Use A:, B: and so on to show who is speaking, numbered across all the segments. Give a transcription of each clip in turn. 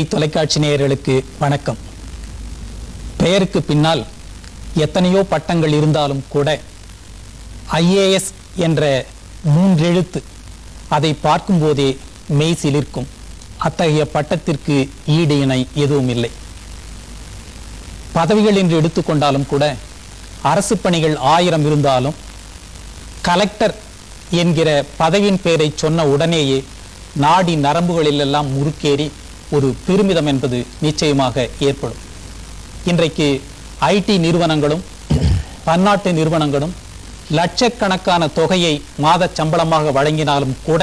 A: பொதிகை தொலைக்காட்சி நேயர்களுக்கு வணக்கம். பெயருக்கு பின்னால் எத்தனையோ பட்டங்கள் இருந்தாலும் கூட IAS என்ற மூன்றெழுத்து அதை பார்க்கும்போதே மெய் சிலிர்க்கும். அத்தகைய பட்டத்திற்கு ஈடு இணை எதுவும் இல்லை. பதவிகள் என்று எடுத்துக்கொண்டாலும் கூட அரசு பணிகள் 1000 இருந்தாலும் கலெக்டர் என்கிற பதவியின் பெயரை சொன்ன உடனேயே நாடி நரம்புகளிலெல்லாம் முறுக்கேறி ஒரு பெருமிதம் என்பது நிச்சயமாக ஏற்படும். இன்றைக்கு IT நிறுவனங்களும் பன்னாட்டு நிறுவனங்களும் லட்சக்கணக்கான தொகையை மாத சம்பளமாக வழங்கினாலும் கூட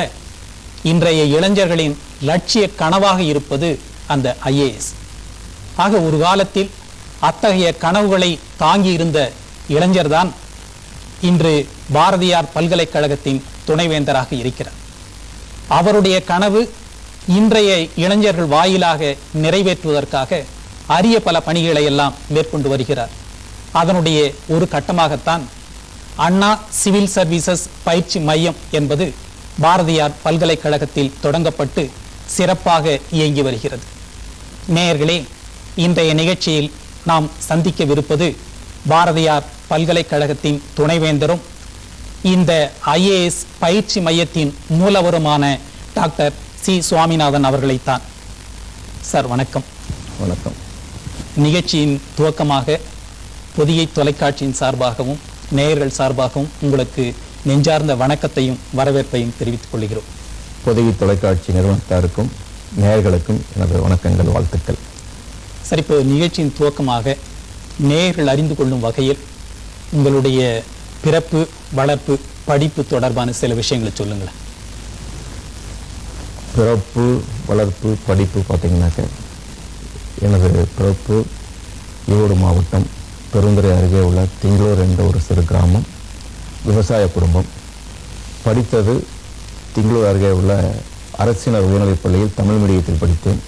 A: இன்றைய இளைஞர்களின் லட்சிய கனவாக இருப்பது அந்த IAS. ஆக ஒரு காலத்தில் அத்தகைய கனவுகளை தாங்கி இருந்த இளைஞர்தான் இன்று பாரதியார் பல்கலைக்கழகத்தின் துணைவேந்தராக இருக்கிறார். அவருடைய கனவு இன்றைய இளைஞர்கள் வாயிலாக நிறைவேற்றுவதற்காக அரிய பல பணிகளை எல்லாம் மேற்கொண்டு வருகிறார். அதனுடைய ஒரு கட்டமாகத்தான் அண்ணா சிவில் சர்வீசஸ் பயிற்சி மையம் என்பது பாரதியார் பல்கலைக்கழகத்தில் தொடங்கப்பட்டு சிறப்பாக இயங்கி வருகிறது. நேயர்களே, இன்றைய நிகழ்ச்சியில் நாம் சந்திக்கவிருப்பது பாரதியார் பல்கலைக்கழகத்தின் துணைவேந்தரும் இந்த IAS பயிற்சி மையத்தின் மூலவருமான டாக்டர் சி. சுவாமிநாதன் அவர்களைத்தான். சார் வணக்கம்.
B: வணக்கம்.
A: நிகழ்ச்சியின் துவக்கமாக பொதிகை தொலைக்காட்சியின் சார்பாகவும் நேயர்கள் சார்பாகவும் உங்களுக்கு நெஞ்சார்ந்த வணக்கத்தையும் வரவேற்பையும் தெரிவித்துக் கொள்கிறோம்.
B: பொதிகை தொலைக்காட்சி நிறுவனத்தாருக்கும் நேயர்களுக்கும் எனது வணக்கங்கள், வாழ்த்துக்கள்.
A: சரி, இப்போ நிகழ்ச்சியின் துவக்கமாக நேயர்கள் அறிந்து கொள்ளும் வகையில் உங்களுடைய பிறப்பு, வளர்ப்பு, படிப்பு தொடர்பான சில விஷயங்களை சொல்லுங்களேன்.
B: பிறப்பு, வளர்ப்பு, படிப்பு பார்த்தீங்கன்னாக்க, எனது பிறப்பு ஈரோடு மாவட்டம் பெருந்துறை அருகே உள்ள திங்களூர் என்ற ஒரு சிறு கிராமம், விவசாய குடும்பம். படித்தது திங்களூர் அருகே உள்ள அரசினர் உயர்நிலைப் பள்ளியில் தமிழ் மீடியத்தில் படித்தேன்.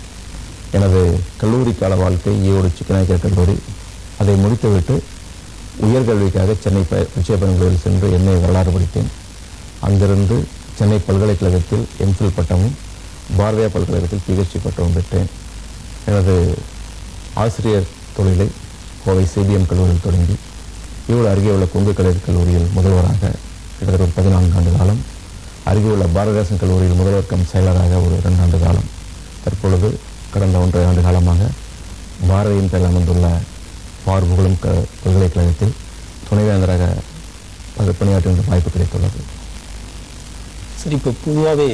B: எனது கல்லூரி கால வாழ்க்கை ஈரோடு சிக்கநாயக்கர் கல்லூரி. அதை முடித்துவிட்டு உயர்கல்விக்காக சென்னை பச்சையப்பன் சென்று MA வரலாறு படித்தேன். அங்கிருந்து சென்னை பல்கலைக்கழகத்தில் MPhil பட்டமும் பாரதியார் பல்கலைக்கழகத்தில் PhD பட்டமும் பெற்றேன். எனது ஆசிரியர் தொழிலை கோவை CBM கல்லூரியில் தொடங்கி ஈரோடு அருகே உள்ள கொங்கு கலை கல்லூரியில் முதல்வராக கிட்டத்தட்ட ஒரு 14 ஆண்டு காலம், அருகே உள்ள பாரதிதாசன் கல்லூரியில் முதல்வர் கம் செயலராக ஒரு 2 ஆண்டு காலம், தற்பொழுது கடந்த 1.5 ஆண்டு காலமாக பாரதியின் பெயரில் அமைந்துள்ள பார்புகளும் பல்கலைக்கழகத்தில் துணைவேந்தராக பணியாற்றுகின்ற வாய்ப்பு கிடைத்துள்ளது.
A: சரி, இப்போ பொதுவாகவே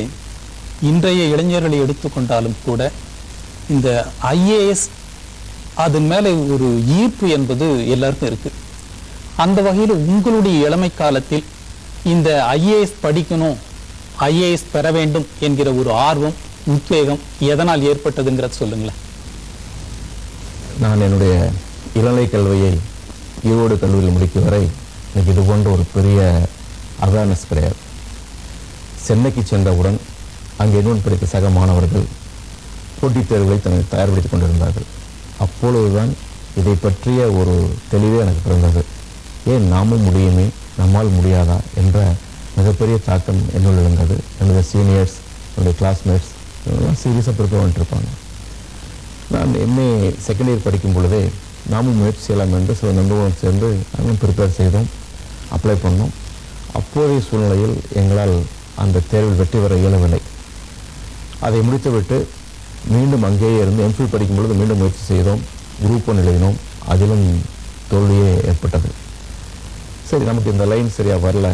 A: இன்றைய இளைஞர்களை எடுத்துக்கொண்டாலும் கூட இந்த IAS அதன் மேலே ஒரு ஈர்ப்பு என்பது எல்லாருக்கும் இருக்கு. அந்த வகையில் உங்களுடைய இளமை காலத்தில் இந்த IAS படிக்கணும், IAS பெற வேண்டும் என்கிற ஒரு ஆர்வம், உத்வேகம் எதனால் ஏற்பட்டதுங்கிறத சொல்லுங்களேன்.
B: நான் என்னுடைய இளநிலை கல்வியை ஈரோடு கல்லூரியில் முடிக்கும் வரை எனக்கு இது போன்ற ஒரு பெரிய அவேர்னஸ் கிடையாது. சென்னைக்கு சென்றவுடன் அங்கே இன்னொன்று படித்த சக மாணவர்கள் போட்டித் தேர்வுகளை தயார்படுத்திக் கொண்டிருந்தார்கள். அப்பொழுதுதான் இதை பற்றிய ஒரு தெளிவே எனக்கு பிறந்தது. ஏன் நாமும் முடியுமே, நம்மால் முடியாதா என்ற மிகப்பெரிய தாக்கம் என்னுள் இருந்தது. என்னுடைய சீனியர்ஸ், என்னுடைய கிளாஸ்மேட்ஸ் எல்லாம் சீரியஸாக ப்ரிப்பேர் பண்ணிட்டுருப்பாங்க. நான் MA செகண்ட் இயர் படிக்கும் பொழுதே நாமும் முயற்சி செய்யலாம் என்று சில நண்பர்களும் சேர்ந்து நாங்களும் ப்ரிப்பேர் செய்தோம், அப்ளை பண்ணோம். அப்போதைய சூழ்நிலையில் எங்களால் அந்த தேர்வில் வெற்றி பெற இயலவில்லை. அதை முடித்துவிட்டு மீண்டும் அங்கேயே இருந்து MPhil படிக்கும் பொழுது மீண்டும் முயற்சி செய்தோம், குரூப் 1 எழுதினோம். அதிலும் தோல்வியே ஏற்பட்டது. சரி, நமக்கு இந்த லைன் சரியாக வரல,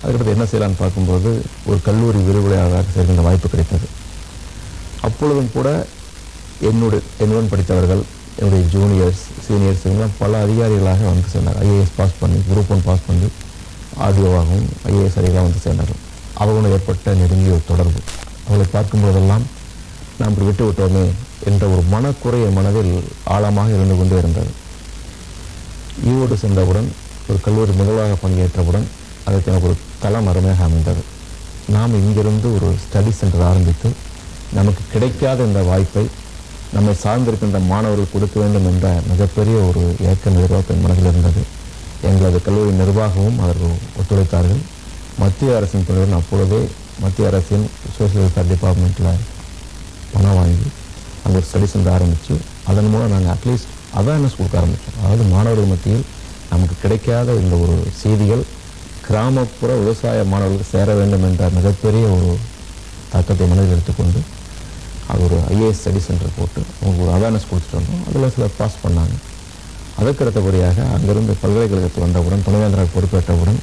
B: அதுக்கடுத்து என்ன செய்யலான்னு பார்க்கும்போது ஒரு கல்லூரி விரிவுரையாளராக சேர்க்கின்ற வாய்ப்பு கிடைத்தது. அப்பொழுதும் கூட என்னுடன் படித்தவர்கள், என்னுடைய ஜூனியர்ஸ், சீனியர்ஸ் எல்லாம் பல அதிகாரிகளாக வந்து சேர்ந்தார். IAS பாஸ் பண்ணி, குரூப் 1 பாஸ் பண்ணி ஆடியோவாகவும் IAS அதிகாரிகளாக வந்து சேர்ந்தார்கள். அவர்களும் ஏற்பட்ட நெருங்கிய ஒரு தொடர்பு. அவர்களை பார்க்கும்போதெல்லாம் நாம் இப்படி விட்டு விட்டோமே என்ற ஒரு மனக்குறைய மனதில் ஆழமாக இருந்து கொண்டே இருந்தது. ஈரோடு சென்றவுடன் ஒரு கல்லூரி முதல்வராக பங்கேற்றவுடன் அதற்கு எனக்கு ஒரு தளம் அருமையாக அமைந்தது. நாம் இங்கிருந்து ஒரு ஸ்டடி சென்டர் ஆரம்பித்து நமக்கு கிடைக்காத இந்த வாய்ப்பை நம்மை சார்ந்திருக்கின்ற மாணவர்கள் கொடுக்க வேண்டும் என்ற மிகப்பெரிய ஒரு ஏக்க நிர்வாகத்தின் மனதில் இருந்தது. எங்களது கல்லூரி நிர்வாகமும் அதற்கு ஒத்துழைத்தார்கள். மத்திய அரசின் துணையுடன் அப்பொழுதே மத்திய அரசின் சோசியல் வெல்ஃபேர் டிபார்ட்மெண்ட்டில் பணம் வாங்கி அங்கே ஒரு ஸ்டடி சென்டர் ஆரம்பித்து அதன் மூலம் நாங்கள் அட்லீஸ்ட் அவேர்னஸ் கொடுக்க ஆரம்பித்தோம். அதாவது மாணவர்கள் மத்தியில் நமக்கு கிடைக்காத இந்த ஒரு செய்திகள் கிராமப்புற விவசாய மாணவர்களுக்கு சேர வேண்டும் என்ற மிகப்பெரிய ஒரு தாக்கத்தை மனதில் எடுத்துக்கொண்டு அது ஒரு ஐஏஎஸ் ஸ்டடி சென்டர் போட்டு அவங்களுக்கு ஒரு அவேர்னஸ் கொடுத்துட்டு வந்தோம். அதில் சிலர் பாஸ் பண்ணாங்க. அதற்கு அடுத்தபடியாக அங்கிருந்து பல்கலைக்கழகத்துக்கு வந்தவுடன் துணைவேந்தராக பொறுப்பேற்றவுடன்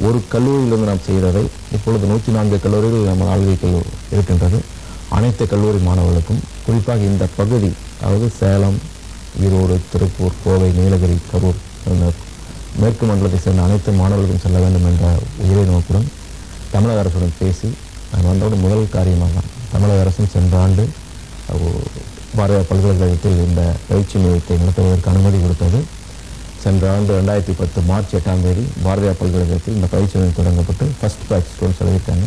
B: ஒரு கல்லூரியிலிருந்து நாம் செய்ததை இப்பொழுது 104 கல்லூரிகள் நம்ம ஆளுகைகள் இருக்கின்றது. அனைத்து கல்லூரி மாணவர்களுக்கும் குறிப்பாக இந்த பகுதி, அதாவது சேலம், ஈரோடு, திருப்பூர், கோவை, நீலகிரி, கரூர், மேற்கு மண்டலத்தை சேர்ந்த அனைத்து மாணவர்களுக்கும் செல்ல வேண்டும் என்ற உயிரை நோக்குடன் தமிழக அரசுடன் பேசி நான் வந்தவுடன் முதல் காரியமாக தமிழக அரசும் சென்ற ஆண்டு பாரதியார் பல்கலைக்கழகத்தில் இந்த பயிற்சி மையத்தை நடத்துவதற்கு அனுமதி கொடுத்தது. சென்ற ஆண்டு 2010 மார்ச் 8ஆம் தேதி பாரதியார் பல்கலைக்கழகத்தில் இந்த பயிற்சி மையம் தொடங்கப்பட்டு ஃபர்ஸ்ட் பேட்ச் ஸ்டூடெண்ட்ஸ் எழுதிட்டாங்க.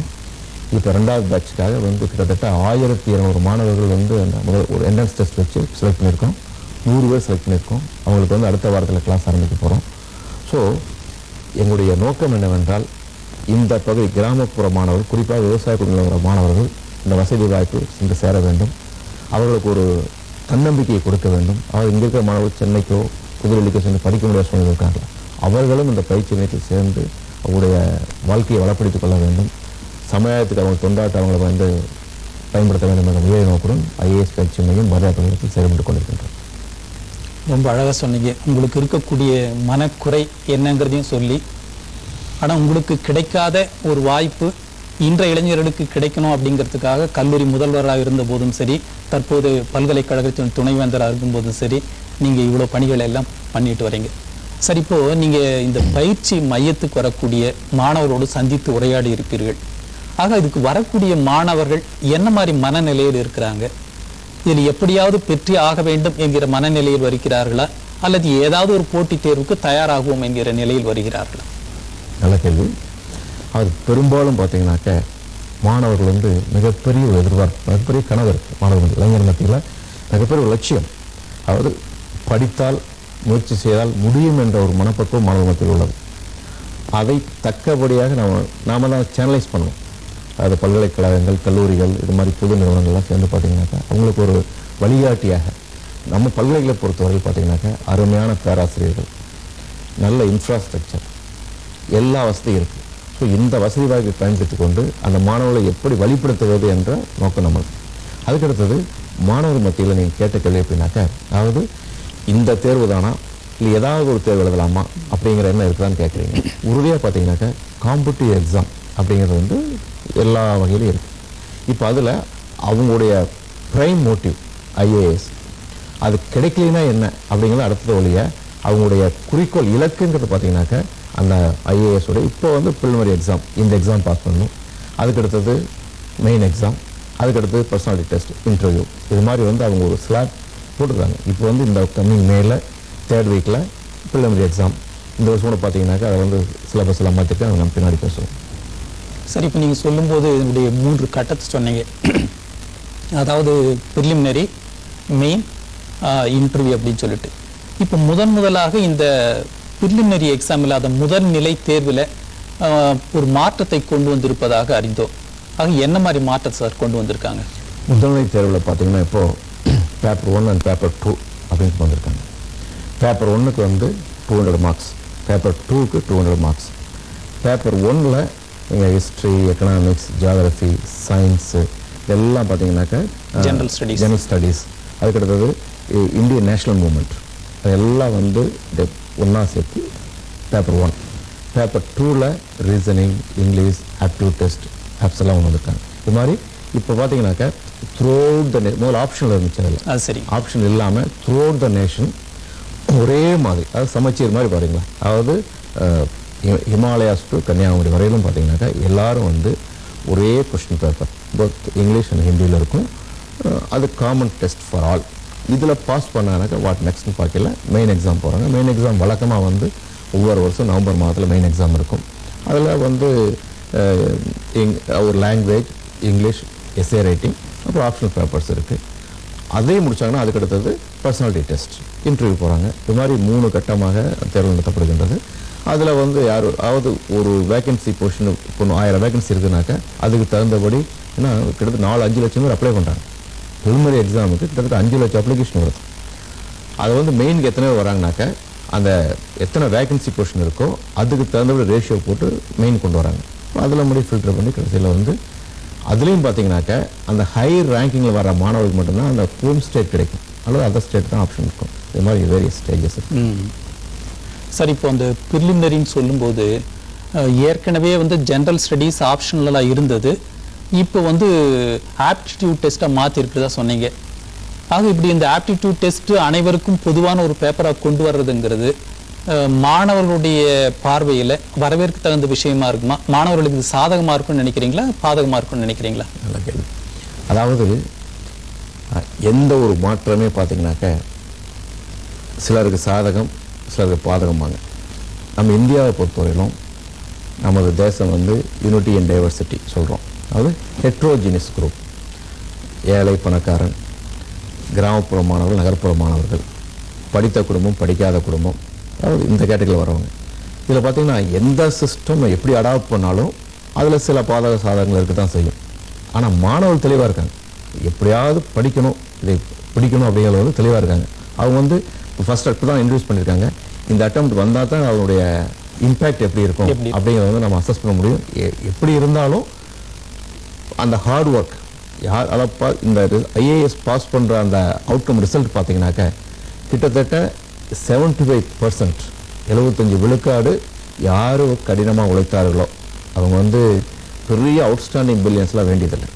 B: இப்போ 2வது பேட்சுக்காக கிட்டத்தட்ட 1200 மாணவர்கள் அந்த ஒரு என்ட்ரன்ஸ் டெஸ்ட் வச்சு செலக்ட் பண்ணியிருக்கோம். 100 பேர் செலக்ட் பண்ணியிருக்கோம். அவங்களுக்கு அடுத்த வாரத்தில் கிளாஸ் ஆரம்பிக்க போகிறோம். ஸோ எங்களுடைய நோக்கம் என்னவென்றால் இந்த பகுதி கிராமப்புற மாணவர்கள், குறிப்பாக விவசாய குடும்பத்தில் மாணவர்கள் இந்த வசதி வாய்ப்பு சென்று சேர வேண்டும். அவர்களுக்கு ஒரு தன்னம்பிக்கையை கொடுக்க வேண்டும். அதாவது இங்கே இருக்கிற மாணவர்கள் சென்னைக்கோ புதுடெல்லிக்கோ சென்று படிக்க முடியாத சூழ்நிலை இருக்காங்க. அவர்களும் இந்த பயிற்சி மையத்தில் சேர்ந்து அவருடைய வாழ்க்கையை வளப்படுத்திக் கொள்ள வேண்டும். சமுதாயத்துக்கு அவங்க தொண்டாட்ட அவங்களை பயன்படுத்த வேண்டும் என்ற முயற்சி நோக்குடன் ஐஏஎஸ் பயிற்சி மையம் பாரதியார் பல்கலைக்கழகத்தில் செயல்பட்டு கொண்டிருக்கின்றோம்.
A: ரொம்ப அழகாக சொன்னீங்க. உங்களுக்கு இருக்கக்கூடிய மனக்குறை என்னங்கிறதையும் சொல்லி, ஆனால் உங்களுக்கு கிடைக்காத ஒரு வாய்ப்பு இன்றைய இளைஞர்களுக்கு கிடைக்கணும் அப்படிங்கிறதுக்காக கல்லூரி முதல்வராக இருந்த போதும் சரி, தற்போது பல்கலைக்கழகத்தின் துணைவேந்தராக இருக்கும்போதும் சரி, நீங்கள் இவ்வளோ பணிகளை எல்லாம் பண்ணிட்டு வரீங்க. சரி, இப்போது நீங்கள் இந்த பயிற்சி மையத்துக்கு வரக்கூடிய மாணவரோடு சந்தித்து உரையாடி இருப்பீர்கள். ஆக இதுக்கு வரக்கூடிய மாணவர்கள் என்ன மாதிரி மனநிலையில் இருக்கிறாங்க? இதில் எப்படியாவது பெற்று ஆக வேண்டும் என்கிற மனநிலையில் வருகிறார்களா, அல்லது ஏதாவது ஒரு போட்டித் தேர்வுக்கு தயாராகுவோம் என்கிற நிலையில் வருகிறார்களா?
B: நல்ல கேள்வி. அது பெரும்பாலும் பார்த்தீங்கன்னாக்க மாணவர்கள் மிகப்பெரிய ஒரு எதிர்பார்ப்பு, மிகப்பெரிய கனவு இருக்குது மாணவர்கள் இளைஞர் மத்தியில். மிகப்பெரிய ஒரு லட்சியம், அதாவது படித்தால் முயற்சி செய்தால் முடியும் என்ற ஒரு மனப்பக்குவம் மாணவர் மத்தியில் உள்ளது. அதை தக்கபடியாக நாம தான் சேனலைஸ் பண்ணுவோம். அது பல்கலைக்கழகங்கள், கல்லூரிகள், இது மாதிரி பொது நிறுவனங்கள்லாம் சேர்ந்து பார்த்தீங்கன்னாக்கா அவங்களுக்கு ஒரு வழிகாட்டியாக நம்ம பல்கலைக்கழகத்தை பொறுத்தவரையில் பார்த்தீங்கன்னாக்கா அருமையான பேராசிரியர்கள், நல்ல இன்ஃப்ராஸ்ட்ரக்சர், எல்லா வசதியும் இருக்குது. ஸோ இந்த வசதி வாய்ப்பை பயன்படுத்தி கொண்டு அந்த மாணவர்களை எப்படி வழிப்படுத்துவது என்ற நோக்கம் நம்மளுக்கு. அதுக்கடுத்தது மாணவர் மத்தியில் நீங்கள் கேட்ட கேள்வி எப்படின்னாக்கா, அதாவது இந்த தேர்வு தானா இல்லை ஏதாவது ஒரு தேர்வு எழுதலாமா அப்படிங்கிற என்ன இருக்குதான்னு கேட்குறீங்க. உறுதியாக பார்த்தீங்கன்னாக்கா காம்படிட்டிவ் எக்ஸாம் அப்படிங்கிறது எல்லா வகையிலும் இருக்குது. இப்போ அதில் அவங்களுடைய ப்ரைம் மோட்டிவ் ஐஏஎஸ், அது கிடைக்கலனா என்ன அப்படிங்கிறது அடுத்தது ஒழிய அவங்களுடைய குறிக்கோள் இலக்குங்கிறது பார்த்தீங்கன்னாக்கா அந்த ஐஏஎஸ் உடைய இப்போ ப்ரிலிமினரி எக்ஸாம், இந்த எக்ஸாம் பாஸ் பண்ணணும். அதுக்கடுத்தது மெயின் எக்ஸாம், அதுக்கடுத்தது பர்சனாலிட்டி டெஸ்ட், இன்டர்வியூ, இது மாதிரி அவங்க ஒரு ஸ்லாப் போட்டுருக்காங்க. இப்போ இந்த கம்மிங் மேல 3rd வீக்கில் ப்ரிலிமினரி எக்ஸாம். இந்த வருஷம் கூட பார்த்தீங்கன்னாக்கா அதை சிலபஸ் எல்லாம் மாற்றிட்டு அவங்க நம்ம பின்னாடி பேசுவோம்.
A: சரி, இப்போ நீங்கள் சொல்லும்போது இதனுடைய 3 கட்டத்தை சொன்னீங்க. அதாவது ப்ரிலிமினரி, மெயின், இன்டர்வியூ அப்படின்னு சொல்லிட்டு. இப்போ முதலாக இந்த ப்ரிலிமினரி எக்ஸாமில் அந்த முதல்நிலை தேர்வில் ஒரு மாற்றத்தை கொண்டு வந்திருப்பதாக அறிந்தோம். ஆக என்ன மாதிரி மாற்றத்தை சார் கொண்டு வந்திருக்காங்க?
B: முதல்நிலை தேர்வில் பார்த்தீங்கன்னா இப்போது பேப்பர் 1 அண்ட் பேப்பர் 2 அப்படின்னு வந்திருக்காங்க. பேப்பர் 1க்கு 200 மார்க்ஸ், பேப்பர் 2க்கு 200 மார்க்ஸ். பேப்பர் 1ல் நீங்கள் ஹிஸ்ட்ரி, எக்கனாமிக்ஸ், ஜியாகிரஃபி, சயின்ஸு இதெல்லாம் பார்த்தீங்கன்னாக்கா ஜெனரல் ஸ்டடீஸ், அதுக்கடுத்தது இந்தியன் நேஷனல் மூமெண்ட், அதெல்லாம் ஒன்றா சேர்த்து பேப்பர் 1. பேப்பர் 2ல் reasoning, English, aptitude test, apps எல்லாம் வந்திருக்காங்க. இது மாதிரி இப்போ பார்த்தீங்கன்னாக்கா த்ரூ அவுட் த முதல் ஆப்ஷனில் இருந்துச்சு, அதில்
A: சரி
B: ஆப்ஷன் இல்லாமல் த்ரூ அவுட் த நேஷன் ஒரே மாதிரி, அதாவது சமச்சீர் மாதிரி பாருங்களா. அதாவது ஹிமாலயாஸ் டு கன்னியாகுமரி வரையிலும் பார்த்தீங்கன்னாக்கா எல்லாரும் ஒரே question paper, both English and ஹிந்தியில் இருக்கும். அது காமன் டெஸ்ட் ஃபார் ஆல். இதில் பாஸ் பண்ணாங்கனாக்கா வாட் நெக்ஸ்ட்னு பார்க்கல மெயின் எக்ஸாம் போகிறாங்க. மெயின் எக்ஸாம் வழக்கமாக ஒவ்வொரு வருஷம் நவம்பர் மாதத்தில் மெயின் எக்ஸாம் இருக்கும். அதில் ஒரு லாங்குவேஜ், இங்கிலீஷ், எஸ்ஏ ரைட்டிங், அப்புறம் ஆப்ஷனல் பேப்பர்ஸ் இருக்குது. அதையும் முடித்தாங்கன்னா அதுக்கடுத்தது பர்சனாலிட்டி டெஸ்ட், இன்டர்வியூ போகிறாங்க. இது மாதிரி 3 கட்டமாக தேர்வு நடத்தப்படுகின்றது. அதில் அதாவது ஒரு வேகன்சி பொசிஷன் இப்போ 1000 வேகன்சி இருக்குனாக்கா அதுக்கு தகுந்தபடி ஏன்னா கிட்டத்தட்ட 4-5 லட்சம் பேர் அப்ளை பண்ணுறாங்க. ப்ரிலிமினரி எக்ஸாமுக்கு கிட்டத்தட்ட 5 லட்சம் அப்ளிகேஷன் வருது. அது வந்து மெயினுக்கு எத்தனை பேர் வராங்கனாக்க அந்த எத்தனை வேகன்சி பொசிஷன் இருக்கோ அதுக்கு தகுந்தபடி ரேஷியோ போட்டு மெயின் கொண்டு வராங்க. அதில் முடி ஃபில்டர் பண்ணி கடைசியில் வந்து அதுலேயும் பார்த்தீங்கன்னாக்க அந்த ஹை ரேங்கிங்கில் வர மாணவர்களுக்கு மட்டும்தான் அந்த ஹோம் ஸ்டேட் கிடைக்கும், அல்லது அதர் ஸ்டேட் தான் ஆப்ஷன் இருக்கும். இது மாதிரி வேரியஸ் ஸ்டேஜஸ் இருக்கு.
A: சார், இப்போ அந்த ப்ரிலிமினரின்னு சொல்லும்போது ஏற்கனவே வந்து ஜென்ரல் ஸ்டடீஸ் ஆப்ஷனலாக இருந்தது, இப்போ வந்து ஆப்டிடியூட் டெஸ்ட்டாக மாற்றிருக்கிறதா சொன்னீங்க. ஆக இப்படி இந்த ஆப்டிடியூட் டெஸ்ட் அனைவருக்கும் பொதுவான ஒரு பேப்பராக கொண்டு வர்றதுங்கிறது மாணவர்களுடைய பார்வையில் வரவேற்க தகுந்த விஷயமா இருக்குமா? மாணவர்களுக்கு இது சாதகமாக இருக்கும்னு நினைக்கிறீங்களா, பாதகமாக இருக்கும்னு நினைக்கிறீங்களா?
B: நல்ல கேள்வி. அதாவது எந்த ஒரு மாற்றமே பார்த்தீங்கன்னாக்க சிலருக்கு சாதகம், சிலருக்கு பாதகமாங்க. நம்ம இந்தியாவை பொறுத்தவரையிலும் நமது தேசம் வந்து யூனிட்டி அண்ட் டைவர்சிட்டி சொல்கிறோம். அதாவது ஹெட்ரோஜினியஸ் குரூப், ஏழை பணக்காரன், கிராமப்புற மாணவர்கள், நகர்ப்புற மாணவர்கள், படித்த குடும்பம், படிக்காத குடும்பம், அதாவது இந்த கேட்டகரியில் வரவங்க. இதில் பார்த்தீங்கன்னா எந்த சிஸ்டம் எப்படி அடாப்ட் பண்ணாலும் அதில் சில பாதக சாதகங்கள் இருக்க தான் செய்யும். ஆனால் மாணவர்கள் தெளிவாக இருக்காங்க, எப்படியாவது படிக்கணும், இதை பிடிக்கணும் அப்படிங்கிறது வந்து தெளிவாக இருக்காங்க. அவங்க வந்து இப்போ ஃபர்ஸ்ட் இப்போ தான் இன்ட்ரடியூஸ் பண்ணியிருக்காங்க. இந்த அட்டெம்ப்ட் வந்தால் தான் அவருடைய இம்பேக்ட் எப்படி இருக்கும் அப்படிங்கிறத வந்து நம்ம அசஸ் பண்ண முடியும். எப்படி இருந்தாலும் அந்த ஹார்ட் ஒர்க் யார் அளப்பா இந்த ஐஏஎஸ் பாஸ் பண்ணுற அந்த அவுட்கம் ரிசல்ட் பார்த்தீங்கன்னாக்க கிட்டத்தட்ட 75% 75 விழுக்காடு யார் கடினமாக உழைத்தார்களோ அவங்க வந்து பெரிய அவுட்ஸ்டாண்டிங் பில்லியன்ஸ்லாம் வேண்டியதில்லை.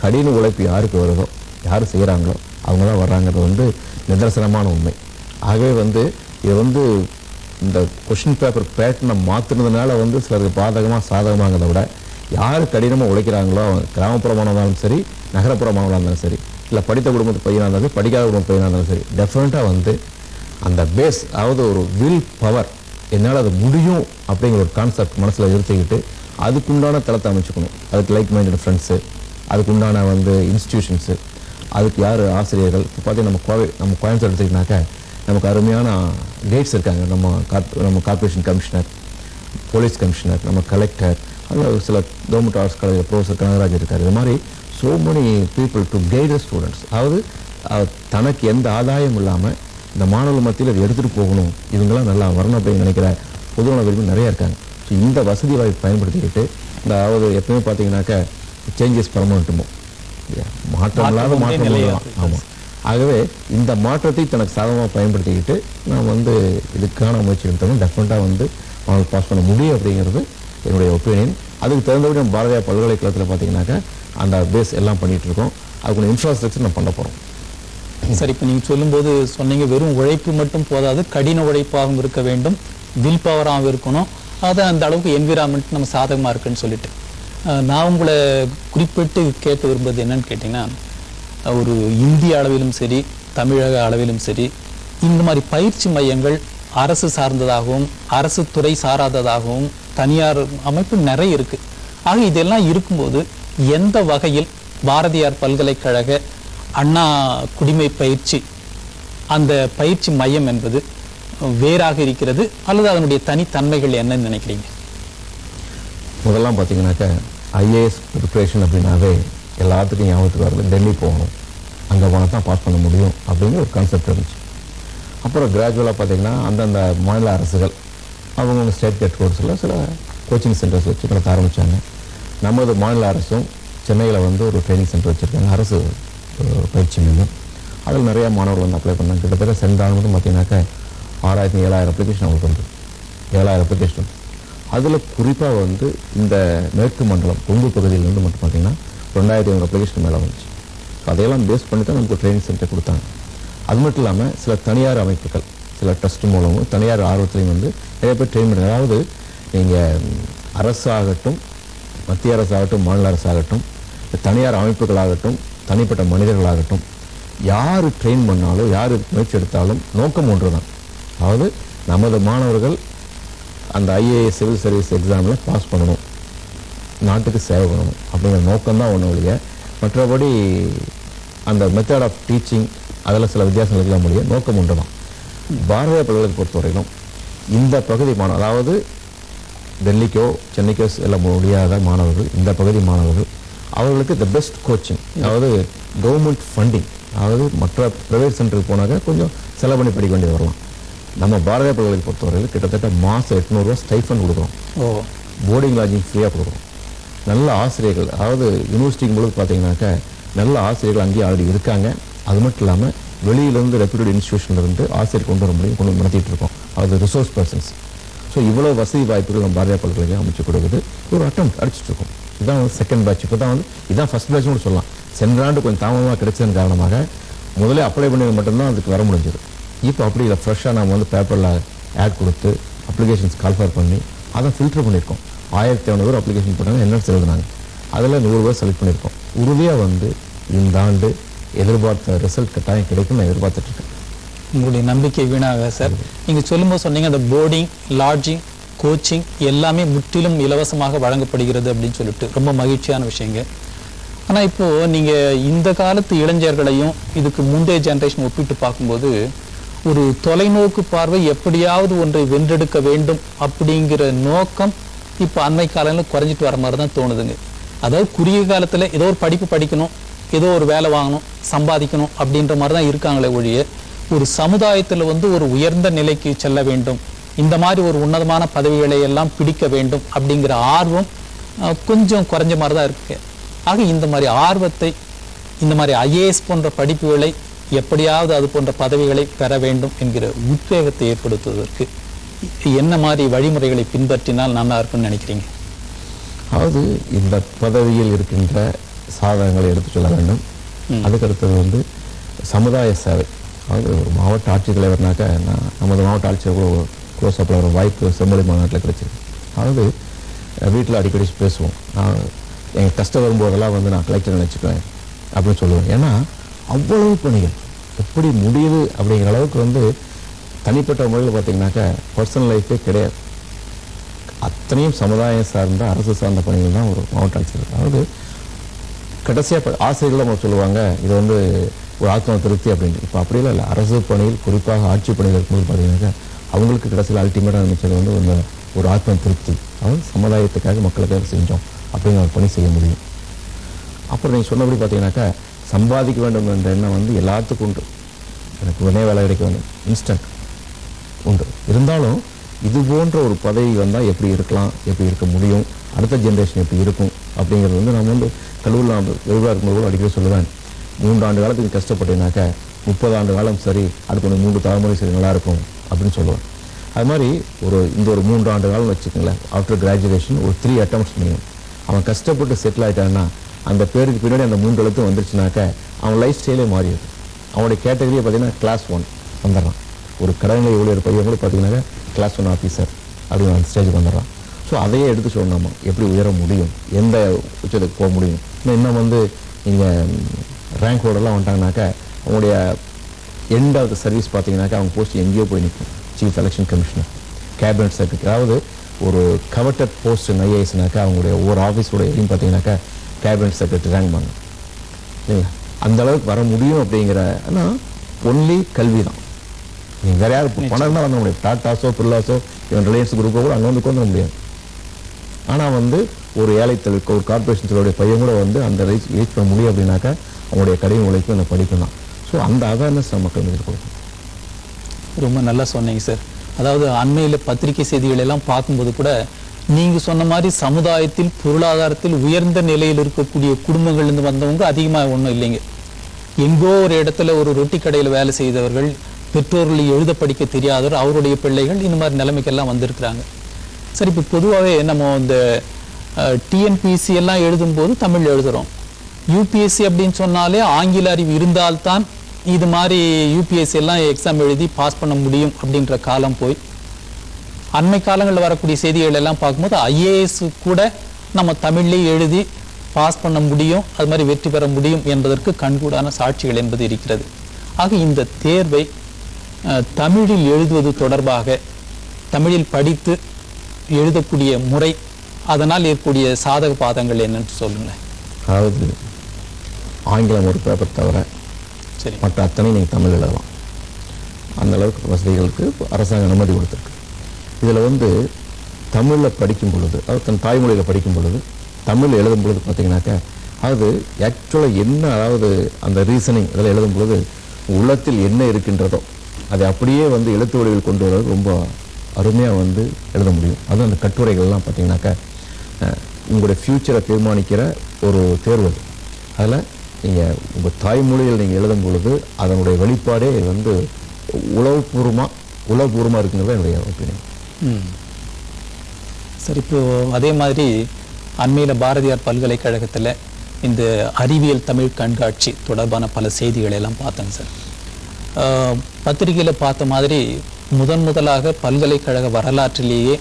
B: கடின உழைப்பு யாருக்கு வருதோ, யார் செய்கிறாங்களோ அவங்க தான் வர்றாங்கிறது வந்து நிதர்சனமான உண்மை. ஆகவே வந்து இது வந்து இந்த கொஷின் பேப்பர் பேட்டர்னை மாற்றுனதுனால வந்து சிலருக்கு பாதகமாக சாதகமாகிறத விட யார் கடினமாக உழைக்கிறாங்களோ, கிராமப்புறமாக இருந்தாலும் சரி, நகரப்புறமாக இருந்தாலும் சரி, இல்லை படித்த குடும்பத்து பையனாக இருந்தாலும் சரி, படிக்காத குடும்பத்து பையனாக இருந்தாலும் சரி, டெஃபினட்டாக வந்து அந்த பேஸ், அதாவது ஒரு வில் பவர், என்னால் அது முடியும் அப்படிங்கிற ஒரு கான்செப்ட் மனசில் இருத்திக்கிட்டு அதுக்குண்டான தளத்தை அமைச்சுக்கணும். அதுக்கு லைக் மைண்டட் ஃப்ரெண்ட்ஸு, அதுக்குண்டான வந்து இன்ஸ்டிடியூஷன்ஸு, அதுக்கு யார் ஆசிரியர்கள். இப்போ பார்த்தீங்கன்னா நம்ம கோயம்புத்தூர் எடுத்துக்கிட்டாக்க நமக்கு அருமையான கைட்ஸ் இருக்காங்க. நம்ம கார்பரேஷன் கமிஷனர், போலீஸ் கமிஷனர், நம்ம கலெக்டர், அதில் சில government arts college professor Kanagaraj இருக்கார். இது மாதிரி so many people to guide students. அதாவது தனக்கு எந்த ஆதாயம் இல்லாமல் இந்த மாணவர்கள் மத்தியில் இதை எடுத்துகிட்டு போகணும், இவங்கெல்லாம் நல்லா வரணும் அப்படின்னு நினைக்கிற பொதுவான விரும்பி நிறைய இருக்காங்க. ஸோ இந்த வசதி வாய்ப்பு பயன்படுத்திக்கிட்டு அதாவது எப்பவுமே பார்த்தீங்கன்னாக்க சேஞ்சஸ் பர்மனெண்ட்டுமோ, மாற்றம் இல்லாத மாற்றம். ஆமாம். ஆகவே இந்த மாற்றத்தை தனக்கு சாதகமாக பயன்படுத்திக்கிட்டு நாம் வந்து இதுக்கான முயற்சி எடுத்தோம்னா டெஃபினட்டாக வந்து அவங்க பாஸ் பண்ண முடியும் அப்படிங்கிறது என்னுடைய ஒப்பீனியன். அதுக்கு தகுந்தபடி நம்ம பாரதியார் பல்கலைக்கழகத்தில் பார்த்தீங்கன்னாக்கா அந்த பேஸ் எல்லாம் பண்ணிகிட்டு இருக்கோம். அதுக்குள்ள இன்ஃப்ராஸ்ட்ரக்சர் நம்ம பண்ண போகிறோம்.
A: சரி, இப்போ நீங்கள் சொல்லும்போது சொன்னீங்க வெறும் உழைப்பு மட்டும் போதாது, கடின உழைப்பாகவும் இருக்க வேண்டும், வில் பவராகவும் இருக்கணும். அதை அந்த அளவுக்கு என்விரான்மெண்ட் நம்ம சாதகமாக இருக்குன்னு சொல்லிட்டு நான் உங்களை குறிப்பிட்டு கேட்டு விரும்புவது என்னன்னு கேட்டிங்கன்னா, ஒரு இந்திய அளவிலும் சரி, தமிழக அளவிலும் சரி, இந்த மாதிரி பயிற்சி மையங்கள் அரசு சார்ந்ததாகவும் அரசு துறை சாராததாகவும் தனியார் அமைப்பு நிறைய இருக்கு. ஆக இதெல்லாம் இருக்கும்போது எந்த வகையில் பாரதியார் பல்கலைக்கழக அண்ணா குடிமை பயிற்சி அந்த பயிற்சி மையம் என்பது வேறாக இருக்கிறது, அல்லது அதனுடைய தனித்தன்மைகள் என்னன்னு நினைக்கிறீங்க?
B: முதல்லாம் பார்த்தீங்கன்னாக்க ஐஏஎஸ் ப்ரிப்ரேஷன் அப்படின்னாவே எல்லாத்துக்கும் ஞாபகத்துக்கு வரல, டெல்லி போகணும், அங்கே போனால் தான் பாஸ் பண்ண முடியும் அப்படிங்கிற ஒரு கான்செப்ட் இருந்துச்சு. அப்புறம் கிராஜுவலாக பார்த்தீங்கன்னா அந்தந்த மாநில அரசுகள் அவங்க ஸ்டேட் ஹெட் கோர்ஸில் சில கோச்சிங் சென்டர்ஸ் வச்சு நடத்த ஆரம்பித்தாங்க. நமது மாநில அரசும் சென்னையில் வந்து ஒரு ட்ரைனிங் சென்டர் வச்சுருக்காங்க, அரசு பயிற்சி மையம். அதில் நிறையா மாணவர்கள் வந்து அப்ளை பண்ணாங்க. கிட்டத்தட்ட சென்ற ஆண்டு மட்டும் பார்த்தீங்கன்னாக்கா 6000-7000 அப்ளிகேஷன் அவங்களுக்கு வந்து 7000 அப்ளிகேஷன். அதில் குறிப்பாக வந்து இந்த மேற்கு மண்டலம் கொங்கு பகுதியிலேருந்து மட்டும் பார்த்தீங்கன்னா 2500 அப்ளிகேஷன் மேலே வந்துச்சு. அதையெல்லாம் பேஸ் பண்ணி தான் நமக்கு ட்ரைனிங் சென்டர் கொடுத்தாங்க. அது மட்டும் இல்லாமல் சில தனியார் அமைப்புகள், சில ட்ரஸ்ட் மூலமும் தனியார் ஆர்வத்திலையும் வந்து நிறைய பேர் ட்ரெயின் பண்ணி, அதாவது நீங்கள் அரசு ஆகட்டும், மத்திய அரசு ஆகட்டும், மாநில அரசு ஆகட்டும், தனியார் அமைப்புகளாகட்டும், தனிப்பட்ட மனிதர்களாகட்டும், யார் ட்ரெயின் பண்ணாலும் யார் முயற்சி எடுத்தாலும் நோக்கம் ஒன்று தான். அதாவது நமது மாணவர்கள் அந்த ஐஏஎஸ் சிவில் சர்வீஸ் எக்ஸாமில் பாஸ் பண்ணணும், நாட்டுக்கு சேவை பண்ணணும் அப்படிங்கிற நோக்கம்தான் ஒன்று ஒழிய மற்றபடி அந்த மெத்தட் ஆஃப் டீச்சிங் அதில் சில வித்தியாசங்கள் இருக்கலாம் முடியும். நோக்கம் ஒன்று தான். பாரதியார் பல்கலைக்கழகத்தை பொறுத்தவரையிலும் இந்த பகுதி மாணவர், அதாவது டெல்லிக்கோ சென்னைக்கோ செல்ல முடியாத மாணவர்கள், இந்த பகுதி மாணவர்கள் அவர்களுக்கு த பெஸ்ட் கோச்சிங், அதாவது கவர்மெண்ட் ஃபண்டிங், அதாவது மற்ற ப்ரைவேட் சென்டருக்கு போனாக்க கொஞ்சம் செலவு பண்ணி படிக்க வேண்டியது வரலாம். நம்ம பாரதியார் பல்கலைக்கழகத்தை பொறுத்தவரையில் கிட்டத்தட்ட மாதம் 800 ரூபா ஸ்டைஃபண்ட் கொடுக்குறோம். போர்டிங் லாட்ஜிங் ஃப்ரீயாக கொடுக்குறோம். நல்ல ஆசிரியர்கள், அதாவது யூனிவர்சிட்டிக்கும் பொழுது பார்த்தீங்கன்னாக்கா நல்ல ஆசிரியர்கள் அங்கேயே ஆல்ரெடி இருக்காங்க. அது மட்டும் இல்லாமல் வெளியிலேருந்து ரெப்யூட்டட் இன்ஸ்டியூஷன்லேருந்து ஆசிரியர் கொண்டு வர முடியும், கொண்டு நடத்திட்டு இருக்கோம். அது ரிசோர்ஸ் பர்சன்ஸ். ஸோ இவ்வளோ வசதி வாய்ப்புகள் நம்ம பாரதியார் பல்கலைக்கழகம் அமைச்சு கொடுக்குது. ஒரு அட்டம் அடிச்சுட்டு இருக்கோம். இதுதான் வந்து செகண்ட் பேட்ச். இப்போ தான் வந்து இதுதான் ஃபர்ஸ்ட் பேட்ச்னு கூட சொல்லலாம். சென்ற ஆண்டு கொஞ்சம் தாமதமாக கிடைச்சதன் காரணமாக முதலே அப்ளை பண்ணது மட்டும்தான் அதுக்கு வர முடிஞ்சது. இப்போ அப்படி இல்லை, ஃப்ரெஷ்ஷாக நம்ம வந்து பேப்பரில் ஆட் கொடுத்து அப்ளிகேஷன்ஸ் கால்ஃபர் பண்ணி அதை ஃபில்டர் பண்ணியிருக்கோம். 1500 அப்ளிகேஷன் போட்டாங்க, என்ன எழுதுனாங்க, அதில் 100 பேர் செலக்ட் பண்ணியிருக்கோம். உறுதியாக வந்து இந்த ஆண்டு எதிர்பார்த்த ரிசல்ட் கட்டாயம் கிடைக்கும் நான் எதிர்பார்த்துட்ருக்கேன்.
A: உங்களுடைய நம்பிக்கை வீணாக சார். நீங்கள் சொல்லும்போது சொன்னீங்க அந்த போர்டிங், லாட்ஜிங், கோச்சிங் எல்லாமே முற்றிலும் இலவசமாக வழங்கப்படுகிறது அப்படின்னு சொல்லிட்டு ரொம்ப மகிழ்ச்சியான விஷயங்க. ஆனால் இப்போது நீங்கள் இந்த காலத்து இளைஞர்களையும் இதுக்கு முந்தைய ஜென்ரேஷன் ஒப்பிட்டு பார்க்கும்போது ஒரு தொலைநோக்கு பார்வை, எப்படியாவது ஒன்றை வென்றெடுக்க வேண்டும் அப்படிங்கிற நோக்கம் இப்போ அண்மை காலங்களில் குறைஞ்சிட்டு வர மாதிரி தான் தோணுதுங்க. அதாவது குறுகிய காலத்தில் ஏதோ ஒரு படிப்பு படிக்கணும், ஏதோ ஒரு வேலை வாங்கணும், சம்பாதிக்கணும் அப்படின்ற மாதிரி தான் இருக்காங்களே ஒழிய ஒரு சமுதாயத்தில் வந்து ஒரு உயர்ந்த நிலைக்கு செல்ல வேண்டும், இந்த மாதிரி ஒரு உன்னதமான பதவிகளை எல்லாம் பிடிக்க வேண்டும் அப்படிங்கிற ஆர்வம் கொஞ்சம் குறைஞ்ச மாதிரி தான் இருக்கு. ஆக இந்த மாதிரி ஆர்வத்தை, இந்த மாதிரி ஐஏஎஸ் போன்ற படிப்புகளை, எப்படியாவது அது போன்ற பதவிகளை பெற வேண்டும் என்கிற உத்வேகத்தை ஏற்படுத்துவதற்கு என்ன மாதிரி வழிமுறைகளை பின்பற்றினால் நல்லா இருக்கும்னு நினைக்கிறீங்க?
B: அதாவது இந்த பதவியில் இருக்கின்ற சாதகங்களை எடுத்து சொல்ல வேண்டும். அதுக்கடுத்தது வந்து சமுதாய சேவை. அதாவது ஒரு மாவட்ட ஆட்சித்தலைவர்னாக்கா நமது மாவட்ட ஆட்சியர் க்ளோஸ் அப்பில் ஒரு வாய்ப்பு செம்மொழி மாநாட்டில் கிடைச்சிருக்கு. அதாவது வீட்டில் அடிக்கடி பேசுவோம், நான் எங்கள் கஷ்டம் வரும்போதெல்லாம் வந்து நான் கலெக்டர் நினச்சிக்குவேன் அப்படின்னு சொல்லுவேன். ஏன்னா அவ்வளவு பணிகள் எப்படி முடியுது அப்படிங்கிற அளவுக்கு வந்து தனிப்பட்ட முறையில் பார்த்தீங்கன்னாக்கா பர்சனல் லைஃபே கிடையாது. அத்தனையும் சமுதாயம் சார்ந்த அரசு சார்ந்த பணிகள் தான் ஒரு மாவட்ட ஆட்சியர். அதாவது கடைசியாக ஆசிரியர்கள் நம்ம சொல்லுவாங்க இது வந்து ஒரு ஆத்ம திருப்தி அப்படின்னு. இப்போ அப்படிலாம் இல்லை. அரசு பணியில் குறிப்பாக ஆட்சி பணியில் இருக்கும்போது பார்த்தீங்கன்னாக்கா அவங்களுக்கு கடைசியில் அல்டிமேட்டாக நினைச்சது வந்து ஒரு ஆத்ம திருப்தி. அதாவது சமுதாயத்துக்காக மக்களுக்காக செஞ்சோம் அப்படிங்கிற ஒரு பணி செய்ய முடியும். அப்புறம் நீங்கள் சொன்னபடி பார்த்தீங்கன்னாக்கா சம்பாதிக்க வேண்டும் என்ற எண்ணம் வந்து எல்லாத்துக்கும் உண்டு. எனக்கு உடனே வேலை கிடைக்க வேண்டும், இன்ஸ்டன்ட் உண்டு. இருந்தாலும் இது போன்ற ஒரு பதவி வந்தால் எப்படி இருக்கலாம், எப்படி இருக்க முடியும், அடுத்த ஜென்ரேஷன் எப்படி இருக்கும் அப்படிங்கிறது வந்து நம்ம வந்து கல்லூரியில் நான் வெறுவாக இருக்கும்போது அடிக்கடி சொல்லுவேன். 3 ஆண்டு காலத்துக்கு கஷ்டப்பட்டேனாக்கா 30 ஆண்டு காலம் சரி, அடுத்து ஒன்று 3 தலைமுறை சரி நல்லாயிருக்கும் அப்படின்னு சொல்லுவேன். அது மாதிரி இந்த ஒரு 3 ஆண்டு காலம் வச்சுக்கோங்களேன். ஆஃப்டர் கிராஜுவேஷன் ஒரு 3 அட்டம்ப்ட்ஸ் பண்ணியும் அவன் கஷ்டப்பட்டு செட்டில் ஆகிட்டான்னா அந்த பேருக்கு பின்னாடி அந்த 3 எழுத்தும் வந்துருச்சுனாக்கா அவன் லைஃப் ஸ்டைலே மாறிடுது. அவனுடைய கேட்டகரியை பார்த்தீங்கன்னா கிளாஸ் 1 வந்துடுறான். ஒரு கடன்களை ஊழியர் பையன் கூட பார்த்தீங்கன்னாக்கா கிளாஸ் 1 ஆஃபீஸர் அப்படின்னு அந்த ஸ்டேஜுக்கு வந்துடுறான். ஸோ அதையே எடுத்து சொல்லணும், எப்படி உயர முடியும், எந்த உச்சத்துக்கு போக முடியும். இன்னும் வந்து நீங்கள் ரேங்க் ஹோல்டர்லாம் வந்துட்டாங்கனாக்கா அவங்களுடைய எண்ட் ஆஃப் த சர்வீஸ் பார்த்தீங்கன்னாக்கா அவங்க போஸ்ட் எங்கேயோ போய் நிற்கும். Chief election commissioner, cabinet secretary, அதாவது ஒரு கவர்டட் போஸ்ட் ஐஏஎஸ்னாக்கா அவங்களுடைய ஒவ்வொரு ஆஃபீஸோட எதையும் பார்த்தீங்கன்னாக்கா கேபினட் செக்ரட்டரி ரேங்க் வாங்க இல்லைங்களா. அந்த அளவுக்கு வர முடியும் அப்படிங்கிற ஆனால் ஒன்லி கல்வி தான். நீங்கள் வேற யாரும் பணம் தான் வந்து முடியும். டாட்டாஸோ பிர்லாஸோ இவன் ரிலையன்ஸ் குரூப்போ கூட அங்கே வந்து கொண்டு வர முடியாது. ஆனால் வந்து ஒரு ஏழை தொழில் ஒரு கார்பரேஷன் தொழிலுடைய பையன் கூட வந்து அந்த ரீச் பண்ண முடியும் அப்படின்னாக்கா அவங்களுடைய கடின உழைப்பு அந்த படிக்கணும். ஸோ அந்த அவேர்னஸ் நம்ம மக்கள் மீது கொடுக்கணும்.
A: ரொம்ப நல்லா சொன்னீங்க சார். அதாவது அண்மையில் பத்திரிகை செய்திகள் எல்லாம் பார்க்கும்போது கூட நீங்கள் சொன்ன மாதிரி சமுதாயத்தில் பொருளாதாரத்தில் உயர்ந்த நிலையில் இருக்கக்கூடிய குடும்பங்கள்லேருந்து வந்தவங்க அதிகமாக ஒன்றும் இல்லைங்க. எங்கோ ஒரு இடத்துல ஒரு ரொட்டி கடையில் வேலை செய்தவர்கள், பெற்றோர்களை எழுத படிக்க தெரியாதவர், அவருடைய பிள்ளைகள் இந்த மாதிரி நிலைமைக்கெல்லாம் வந்திருக்கிறாங்க. சரி, இப்போ பொதுவாகவே நம்ம இந்த டிஎன்பிஎஸ்சி எல்லாம் எழுதும்போது தமிழ் எழுதுகிறோம். யூபிஎஸ்சி அப்படின்னு சொன்னாலே ஆங்கில அறிவு இருந்தால்தான் இது மாதிரி யூபிஎஸ்சி எல்லாம் எக்ஸாம் எழுதி பாஸ் பண்ண முடியும் அப்படின்ற காலம் போய் அண்மை காலங்களில் வரக்கூடிய செய்திகள் எல்லாம் பார்க்கும்போது ஐஏஎஸ் கூட நம்ம தமிழ்லேயே எழுதி பாஸ் பண்ண முடியும், அது மாதிரி வெற்றி பெற முடியும் என்பதற்கு கண்கூடான சாட்சிகள் என்பது இருக்கிறது. ஆக இந்த தேர்வை தமிழில் எழுதுவது தொடர்பாக, தமிழில் படித்து எழுதக்கூடிய முறை, அதனால் இருக்கக்கூடிய சாதக பாதங்கள் என்னன்னு சொல்லுங்களேன்.
B: அதாவது ஆங்கிலம் ஒரு பேப்பர் தவிர
A: சரி,
B: மற்ற அத்தனை நீங்கள் தமிழ் எழுதலாம். அந்த அளவுக்கு வசதிகளுக்கு அரசாங்கம் அனுமதி கொடுத்துருக்கு. இதில் வந்து தமிழில் படிக்கும் பொழுது, அதாவது தன் தாய்மொழியில் படிக்கும் பொழுது, தமிழ் எழுதும் பொழுது பார்த்தீங்கன்னாக்கா அது ஆக்சுவலாக என்ன, அதாவது அந்த ரீசனிங் அதில் எழுதும் பொழுது உள்ளத்தில் என்ன இருக்கின்றதோ அதை அப்படியே வந்து எழுத்து வடிவில் கொண்டு வர்றது ரொம்ப அருமையாக வந்து எழுத முடியும். அதுவும் அந்த கட்டுரைகள்லாம் பார்த்தீங்கன்னாக்கா உங்களுடைய ஃப்யூச்சரை தீர்மானிக்கிற ஒரு தேர்வு அது. அதில் நீங்கள் உங்கள் தாய்மொழியில் நீங்கள் எழுதும் பொழுது அதனுடைய வெளிப்பாடே வந்து உளவுபூர்வமாக இருக்குங்கிறது என்னுடைய ஒப்பீனியன்.
A: சரி, இப்போ அதே மாதிரி அண்மையில் பாரதியார் பல்கலைக்கழகத்தில் இந்த அறிவியல் தமிழ் கண்காட்சி தொடர்பான பல செய்திகளை எல்லாம் பார்த்தேங்க சார். பத்திரிகையில் பார்த்த மாதிரி முதலாக பல்கலைக்கழக வரலாற்றிலேயே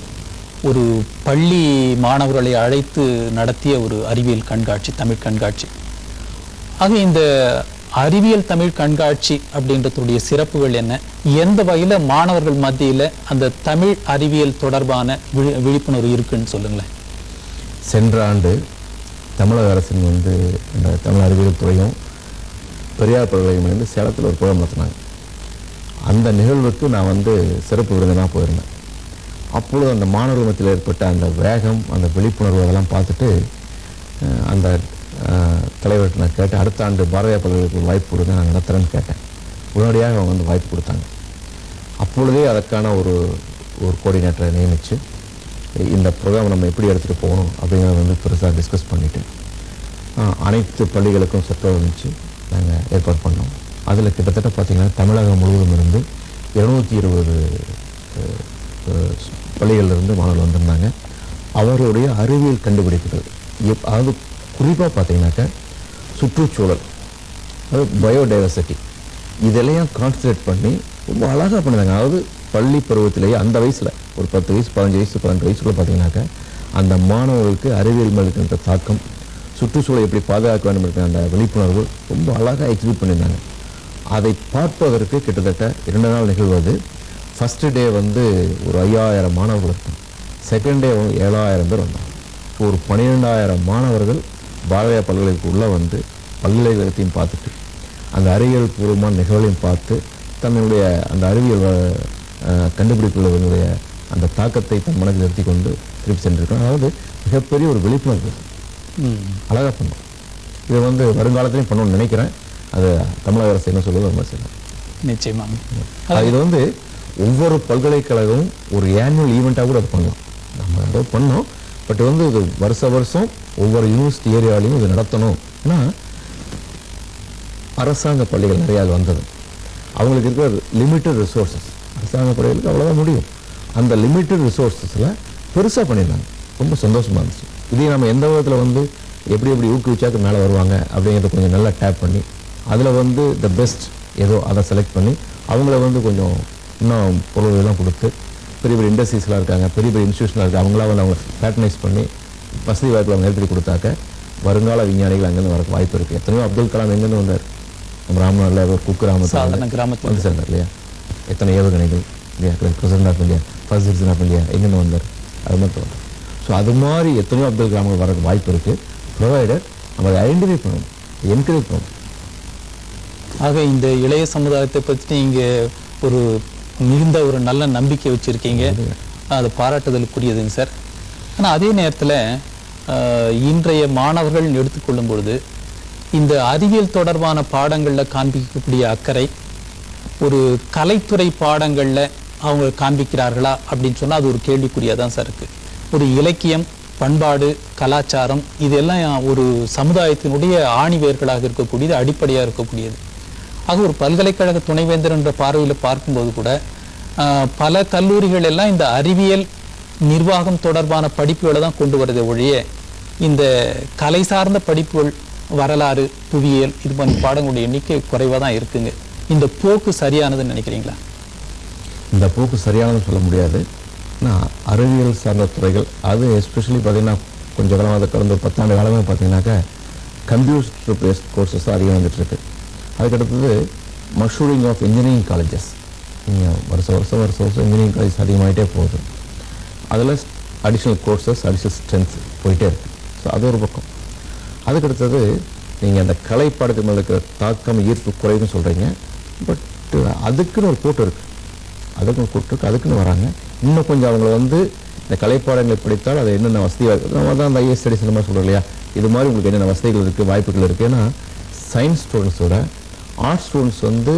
A: ஒரு பள்ளி மாணவர்களை அழைத்து நடத்திய ஒரு அறிவியல் கண்காட்சி, தமிழ் கண்காட்சி. ஆக இந்த அறிவியல் தமிழ் கண்காட்சி அப்படின்றதுடைய சிறப்புகள் என்ன, எந்த வகையில் மாணவர்கள் மத்தியில் அந்த தமிழ் அறிவியல் தொடர்பான விழிப்புணர்வு இருக்குன்னு சொல்லுங்களேன்.
B: சென்ற ஆண்டு தமிழக அரசின் வந்து இந்த தமிழ் அறிவியல் துறையும் பெரியார் பல்கலைக்கழகம் வந்து சேலத்தில் ஒரு ப்ரோக்ராம் நடத்தினாங்க. அந்த நிகழ்வுக்கு நான் வந்து சிறப்பு விருந்தினாக போயிருந்தேன். அப்பொழுது அந்த மாணவர்கள் மத்தியில் ஏற்பட்ட அந்த வேகம், அந்த விழிப்புணர்வு அதெல்லாம் பார்த்துட்டு அந்த தலைவர்கிட்ட நான் கேட்டேன், அடுத்த ஆண்டு பாரதியார் பல்கலைக்கழகத்துக்கு வாய்ப்பு கொடுங்க, நான் நடத்துகிறேன்னு கேட்டேன். உடனடியாக அவங்க வந்து வாய்ப்பு கொடுத்தாங்க. அப்பொழுதே அதற்கான ஒரு கோஆர்டினேட்டரை நியமித்து இந்த ப்ரோக்ராம் நம்ம எப்படி எடுத்துகிட்டு போகணும் அப்படிங்கிறத வந்து பெருசாக டிஸ்கஸ் பண்ணிவிட்டு அனைத்து பள்ளிகளுக்கும் சொற்றை வச்சு நாங்கள் ஏற்பாடு பண்ணோம். அதில் கிட்டத்தட்ட பார்த்திங்கன்னா தமிழகம் முழுவதும் இருந்து 220 பள்ளிகளிலிருந்து மாணவர்கள் வந்திருந்தாங்க. அவருடைய அறிவியல் கண்டுபிடிப்புகள், அதாவது குறிப்பாக பார்த்தீங்கன்னாக்கா சுற்றுச்சூழல், அதாவது பயோடைவர்சிட்டி, இதெல்லாம் கான்சன்ட்ரேட் பண்ணி ரொம்ப அழகாக பண்ணியிருந்தாங்க. அதாவது பள்ளி பருவத்திலேயே அந்த வயசில் ஒரு 10 வயசு 15 வயசு 12 வயசுக்குள்ள பார்த்தீங்கன்னாக்கா அந்த மாணவர்களுக்கு அறிவியல் மேல் இருக்கின்ற தாக்கம், சுற்றுச்சூழலை எப்படி பாதுகாக்க வேண்டும் இருக்கிற அந்த விழிப்புணர்வு ரொம்ப அழகாக எக்ஸிக்யூட் பண்ணியிருந்தாங்க. அதை பார்ப்பதற்கு கிட்டத்தட்ட 2 நாள் நிகழ்வது. ஃபஸ்ட்டு டே வந்து ஒரு 5000 மாணவர்கள் இருக்கும், செகண்ட் டே 7000 பேர் வந்தாங்க. ஸோ ஒரு 12000 மாணவர்கள் பாரதியார் பல்கலைக்கழகத்துக்குள்ளே வந்து பல்கலைக்கழகத்தையும் பார்த்துட்டு அந்த அறிவியல் பூர்வமான நிகழ்வையும் பார்த்து தன்னுடைய அந்த அறிவியல் கண்டுபிடிப்புகளுடைய அந்த தாக்கத்தை தன் மனதில் நிறுத்தி கொண்டு திருப்பி சென்றிருக்கோம். அதாவது மிகப்பெரிய ஒரு விழிப்புணர்வு அழகாக பண்ணோம். இதை வந்து வருங்காலத்திலையும் பண்ணணும்னு நினைக்கிறேன். அது தமிழக அரசு என்ன சொல்லுவது ரொம்ப செய்யணும்.
A: நிச்சயமாக
B: இது வந்து ஒவ்வொரு பல்கலைக்கழகமும் ஒரு ஆனுவல் ஈவெண்ட்டாக கூட அது பண்ணலாம். நம்ம ஏதோ பண்ணோம், பட் வந்து இது வருஷம் ஒவ்வொரு யூனிவர்சிட்டி ஏரியாலையும் இது நடத்தணும். ஏன்னா அரசாங்க பள்ளிகள் நிறையா வந்தது, அவங்களுக்கு இருக்கிற லிமிட்டட் ரிசோர்ஸஸ், அரசாங்க பள்ளிகளுக்கு அவ்வளோதான் முடியும். அந்த லிமிட்டட் ரிசோர்ஸஸில் பெருசாக பண்ணியிருந்தாங்க, ரொம்ப சந்தோஷமாக இருந்துச்சு. இதே நம்ம எந்த விதத்தில் வந்து எப்படி ஊக்குவிச்சாக்கு மேலே வருவாங்க அப்படிங்கிறத கொஞ்சம் நல்லா டேப் பண்ணி அதில் வந்து த பெஸ்ட் ஏதோ அதை செலக்ட் பண்ணி அவங்கள வந்து கொஞ்சம் இன்னும் பொருள்கள்லாம் கொடுத்து பெரிய இண்டஸ்ட்ரீஸ்லாம் இருக்காங்க, பெரிய இன்ஸ்டியூஷன்லாம் இருக்குது, அவங்களாம் வந்து அவங்க பேட்டர்னைஸ் பண்ணி வசதி வாய்ப்பு அவங்க ஏற்படுத்தி கொடுத்தாக்க வருங்கால விஞ்ஞானிகள் அங்கேருந்து வர வாய்ப்பு இருக்குது. எத்தனையோ அப்துல் கலாம் எங்கேருந்து வந்தார், நம்ம ராமநாட்டில் ஒரு குக்கிராமத்தில் வந்து சேர்ந்தார் இல்லையா, எத்தனை ஏவுகணைகள் இல்லையா, president of India, first citizen of India எங்கேருந்து வந்தார், அது மட்டும் வந்தார். ஸோ அது மாதிரி எத்தனையோ அப்துல் கலாம்கள் வர வாய்ப்பு இருக்குது. ப்ரொவைடர் நம்ம அதை ஐடென்டிஃபை பண்ணணும், என்கரேஜ் பண்ணணும்.
A: ஆக இந்த இளைய சமுதாயத்தை பற்றி நீங்கள் ஒரு மிகுந்த ஒரு நல்ல நம்பிக்கை வச்சுருக்கீங்க, அது பாராட்டுதலுக்குரியதுங்க சார். ஆனால் அதே நேரத்தில் இன்றைய மாணவர்கள் எடுத்துக்கொள்ளும் பொழுது இந்த அறிவியல் தொடர்பான பாடங்களில் காண்பிக்கக்கூடிய அக்கறை ஒரு கலைத்துறை பாடங்களில் அவங்க காண்பிக்கிறார்களா அப்படின்னு சொன்னால் அது ஒரு கேள்விக்குறியாக தான் சார் இருக்குது. ஒரு இலக்கியம், பண்பாடு, கலாச்சாரம் இதெல்லாம் ஒரு சமுதாயத்தினுடைய ஆணிவேர்களாக இருக்கக்கூடியது, அடிப்படையாக இருக்கக்கூடியது. ஆக ஒரு பல்கலைக்கழக துணைவேந்தர் என்ற பார்வையில் பார்க்கும்போது கூட பல கல்லூரிகள் எல்லாம் இந்த அறிவியல் நிர்வாகம் தொடர்பான படிப்புகளை தான் கொண்டு வரதை ஒழிய இந்த கலை சார்ந்த படிப்புகள், வரலாறு, புவியியல் இது மாதிரி பாடங்களுடைய எண்ணிக்கை குறைவாக தான் இருக்குங்க. இந்த போக்கு சரியானதுன்னு நினைக்கிறீங்களா?
B: இந்த போக்கு சரியானதுன்னு சொல்ல முடியாது. ஆனால் அறிவியல் சார்ந்த துறைகள், அது எஸ்பெஷலி பார்த்தீங்கன்னா கொஞ்சம் காலமாக கடந்த ஒரு 10 ஆண்டு காலமாக பார்த்தீங்கன்னாக்கா கம்ப்யூட்டர் பேஸ்ட் கோர்சஸ் தான் அதிகம் வந்துட்டுருக்கு. அதுக்கடுத்தது மஷூரிங் ஆஃப் இன்ஜினியரிங் காலேஜஸ், நீங்கள் வருஷம் இன்ஜினியரிங் காலேஜ் அதிகமாகிட்டே போகுது. அதில் அடிஷ்னல் கோர்சஸ், அடிஷ்னல் ஸ்ட்ரென்த் போயிட்டே இருக்குது. ஸோ அது ஒரு பக்கம். அதுக்கடுத்தது நீங்கள் அந்த கலை பாடத்தின் மேலே இருக்கிற தாக்கம், ஈர்ப்பு குறைவுன்னு சொல்கிறீங்க. பட் அதுக்குன்னு ஒரு கூட்டம் இருக்குது, அதுக்குன்னு வராங்க. இன்னும் கொஞ்சம் அவங்கள வந்து இந்த கலைப்பாடங்களை படித்தால் அது என்னென்ன வசதியாக இருக்குது. நம்ம தான் அந்த ஐஎஸ் ஸ்டடிஸ் இந்த மாதிரி சொல்கிறோம் இல்லையா, இது மாதிரி உங்களுக்கு என்னென்ன வசதிகள் இருக்குது, வாய்ப்புகள் இருக்குது. ஏன்னா சயின்ஸ் ஸ்டூடெண்ட்ஸோட ஆர்ட்ஸ் ஸ்டூடெண்ட்ஸ் வந்து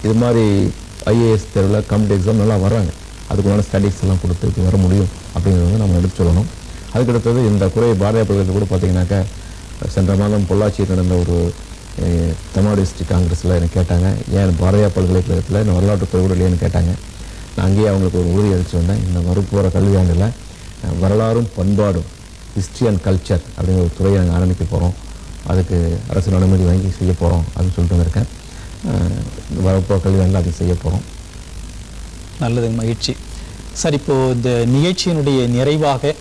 B: இது மாதிரி ஐஏஎஸ் தேர்வில் காம்படிட்டிவ் எக்ஸாம் நல்லா வர்றாங்க. அதுக்குள்ளான ஸ்டடீஸ் எல்லாம் கொடுத்து வர முடியும் அப்படிங்கிறது வந்து நம்ம எடுத்து சொல்லணும். அதுக்கடுத்தது இந்த குறை பாரதிய பல்கலைக்கழகத்தில் கூட பார்த்தீங்கன்னாக்கா சென்ற மாதம் பொள்ளாச்சியில் நடந்த ஒரு தமிழ்நாடு டிஸ்ட்ரிக்ட் காங்கிரஸில் எனக்கு கேட்டாங்க, ஏன் பாரதிய பல்கலைக்கழகத்தில் இந்த வரலாற்று துறை கூட இல்லைன்னு கேட்டாங்க. நான் அங்கேயே அவங்களுக்கு ஒரு உறுதி அளித்து வந்தேன். இந்த வரப்போகிற கல்வியாண்டில் வரலாறும் பண்பாடும், ஹிஸ்ட்ரி அண்ட் கல்ச்சர் அப்படிங்கிற ஒரு துறையை நாங்கள் ஆரம்பிக்க போகிறோம். அதுக்கு அரசு அனுமதி வாங்கி செய்ய போகிறோம் அப்படின்னு சொல்லிட்டு வந்திருக்கேன். வரப்போகிற கல்வியாண்டில் அதை செய்ய போகிறோம்.
A: நல்லது, மகிழ்ச்சி. சார், இப்போது இந்த நிகழ்ச்சியினுடைய நிறைவாக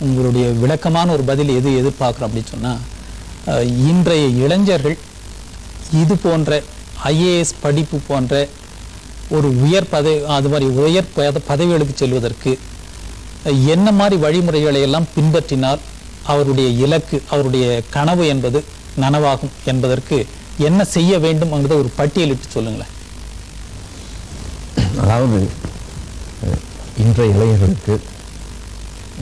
A: உங்களுடைய விளக்கமான ஒரு பதில் எது எதிர்பார்க்குறோம் அப்படின்னு சொன்னால், இன்றைய இளைஞர்கள் இது போன்ற ஐஏஎஸ் படிப்பு போன்ற ஒரு உயர் பதவிகளுக்கு செல்வதற்கு என்ன மாதிரி வழிமுறைகளை எல்லாம் பின்பற்றினால் அவருடைய இலக்கு, அவருடைய கனவு என்பது நனவாகும் என்பதற்கு என்ன செய்ய வேண்டும் என்கிறத ஒரு பட்டியலிட்டு சொல்லுங்களேன்.
B: அதாவது இன்றைய இளைஞர்களுக்கு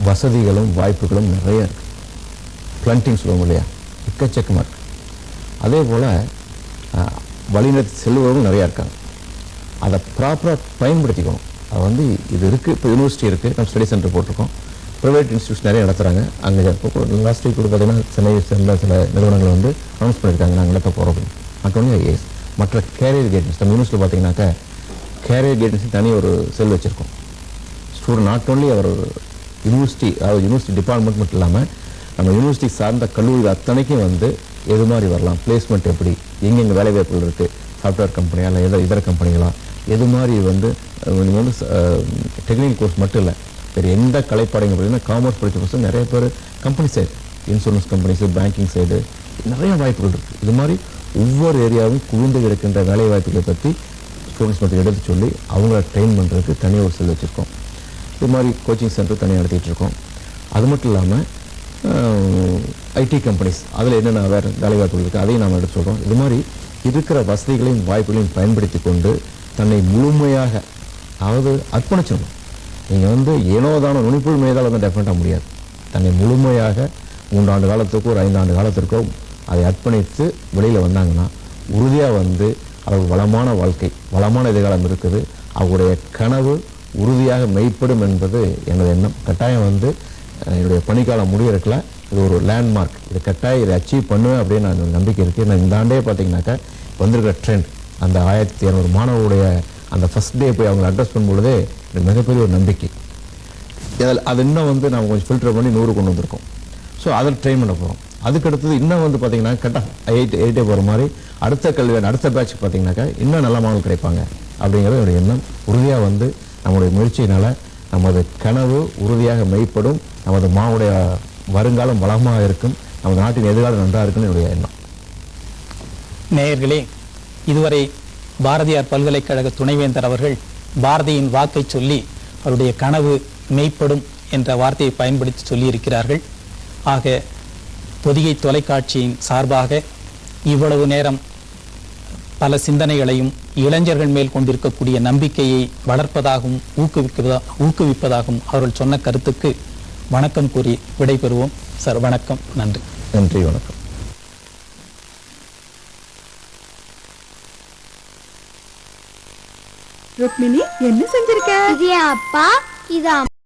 B: வசதிகளும் வாய்ப்புகளும் நிறைய இருக்கு. பிளண்டிங் சொல்லுவோம் இல்லையா, எக்கச்சக்கமாக இருக்கு. அதே போல் வழிநடத்தி செல்வர்களும் நிறையா இருக்காங்க. அதை ப்ராப்பராக பயன்படுத்திக்கணும். அது வந்து இது இருக்குது. இப்போ யூனிவர்சிட்டி இருக்குது, நம்ம ஸ்டடி சென்டர் போட்டிருக்கோம். ப்ரைவேட் இன்ஸ்டியூஷன் நிறைய நடத்துகிறாங்க. அங்கே லாஸ்ட் வீக் கூட பார்த்தீங்கன்னா சென்னையை சேர்ந்த சில நிறுவனங்கள் வந்து அனௌன்ஸ் பண்ணியிருக்காங்க, நாங்கள் நடத்த போகிறோம் அப்படின்னு. மற்றவங்க ஐஏஎஸ் மற்ற கேரியர் கைடன்ஸ், நம்ம யூனிவர்சிட்டியில் பார்த்தீங்கன்னாக்கா கேரியர் கைடன்ஸ் தனி ஒரு செல் வச்சுருக்கோம். Student not only our university, அதாவது யூனிவர்சிட்டி டிபார்ட்மெண்ட் மட்டும் இல்லாமல் நம்ம யூனிவர்சிட்டி சார்ந்த கல்லூரிகள் அத்தனைக்கும் வந்து எது மாதிரி வரலாம், பிளேஸ்மெண்ட் எப்படி, எங்கெங்கே வேலை வாய்ப்புகள் இருக்குது, சாஃப்ட்வேர் கம்பெனியா இல்லை இதர கம்பெனிகளா, எது மாதிரி வந்து நீங்கள் வந்து டெக்னிக்கல் கோர்ஸ் மட்டும் இல்லை, வேறு எந்த கலைப்பாடைங்க பார்த்தீங்கன்னா காமர்ஸ் படித்த பர்சன் நிறைய பேர் company side, insurance companies, banking side நிறைய வாய்ப்புகள் இருக்குது. இது மாதிரி ஒவ்வொரு ஏரியாவும் குவிந்து கிடக்கின்ற வேலை வாய்ப்புகளை பற்றி ஸ்டூடெண்ட்ஸ் மட்டும் எடுத்து சொல்லி அவங்கள ட்ரெயின் பண்ணுறதுக்கு தனியாக ஒரு செல் வச்சுருக்கோம். இது மாதிரி கோச்சிங் சென்டர் தனியாக நடத்திட்டு இருக்கோம். அது மட்டும் இல்லாமல் ஐடி கம்பெனிஸ் அதில் என்னென்ன வேறு வேலை வாய்ப்புகள் இருக்குது அதையும் நாம் எடுத்து சொல்கிறோம். இது மாதிரி இருக்கிற வசதிகளையும் வாய்ப்புகளையும் பயன்படுத்தி கொண்டு தன்னை முழுமையாக, அதாவது அர்ப்பணிச்சிடணும். நீங்கள் வந்து ஏனோதான நுனிப்புள் மேதால் வந்து டெஃபினட்டாக முடியாது. தன்னை முழுமையாக 3 ஆண்டு காலத்துக்கோ ஒரு 5 ஆண்டு காலத்திற்கோ அதை அர்ப்பணித்து வெளியில் வந்தாங்கன்னா உறுதியாக வந்து அவர் வளமான வாழ்க்கை, வளமான எதிர்காலம் இருக்குது. அவருடைய கனவு உறுதியாக மெய்ப்படும் என்பது எனது எண்ணம். கட்டாயம் வந்து என்னுடைய பணிக்காலம் முடியறதுல இது ஒரு லேண்ட்மார்க், இது கட்டாயம் இதை அச்சீவ் பண்ணுவேன் அப்படின்னு நான் நம்பிக்கை இருக்குது. நான் இந்த ஆண்டே பார்த்தீங்கன்னாக்கா வந்திருக்கிற ட்ரெண்ட், அந்த 1200 மாணவருடைய அந்த ஃபஸ்ட் டே போய் அவங்க அட்ரஸ் பண்ணும்பொழுதே எனக்கு மிகப்பெரிய ஒரு நம்பிக்கை. அது இன்னும் வந்து நம்ம கொஞ்சம் ஃபில்டர் பண்ணி 100 கொண்டு வந்திருக்கோம். ஸோ அதை ட்ரெயின் பண்ண போகிறோம். அதுக்கடுத்தது இன்னும் வந்து பார்த்தீங்கன்னா கரெக்டாக 8 போகிற மாதிரி அடுத்த பேட்ச் பார்த்தீங்கன்னாக்கா இன்னும் நல்ல மாணவர்கள் கிடைப்பாங்க அப்படிங்கிறது என்னுடைய எண்ணம். உறுதியாக வந்து நம்முடைய முயற்சியினால் நமது கனவு உறுதியாக மெய்ப்படும், நமது மாவுடைய வருங்காலம் வளமாக இருக்கும், நமது நாட்டின் எதிர்காலம் நன்றாக இருக்குன்னு என்னுடைய எண்ணம்.
A: நேயர்களே, இதுவரை பாரதியார் பல்கலைக்கழக துணைவேந்தர் அவர்கள் பாரதியின் வாக்கை சொல்லி அவருடைய கனவு மெய்ப்படும் என்ற வார்த்தையை பயன்படுத்தி சொல்லியிருக்கிறார்கள். ஆக பொதிகை தொலைக்காட்சியின் சார்பாக இவ்வளவு நேரம் பல சிந்தனைகளையும் இளைஞர்கள் மேல் கொண்டிருக்கக்கூடிய நம்பிக்கையை வளர்ப்பதாகவும் ஊக்குவிப்பதாகவும் அவர்கள் சொன்ன கருத்துக்கு வணக்கம் கூறி விடைபெறுவோம். சார், வணக்கம். நன்றி.
B: நன்றி, வணக்கம்.
C: ருக்மிணி, என்ன செஞ்சிருக்க?
D: இது அப்பா, இது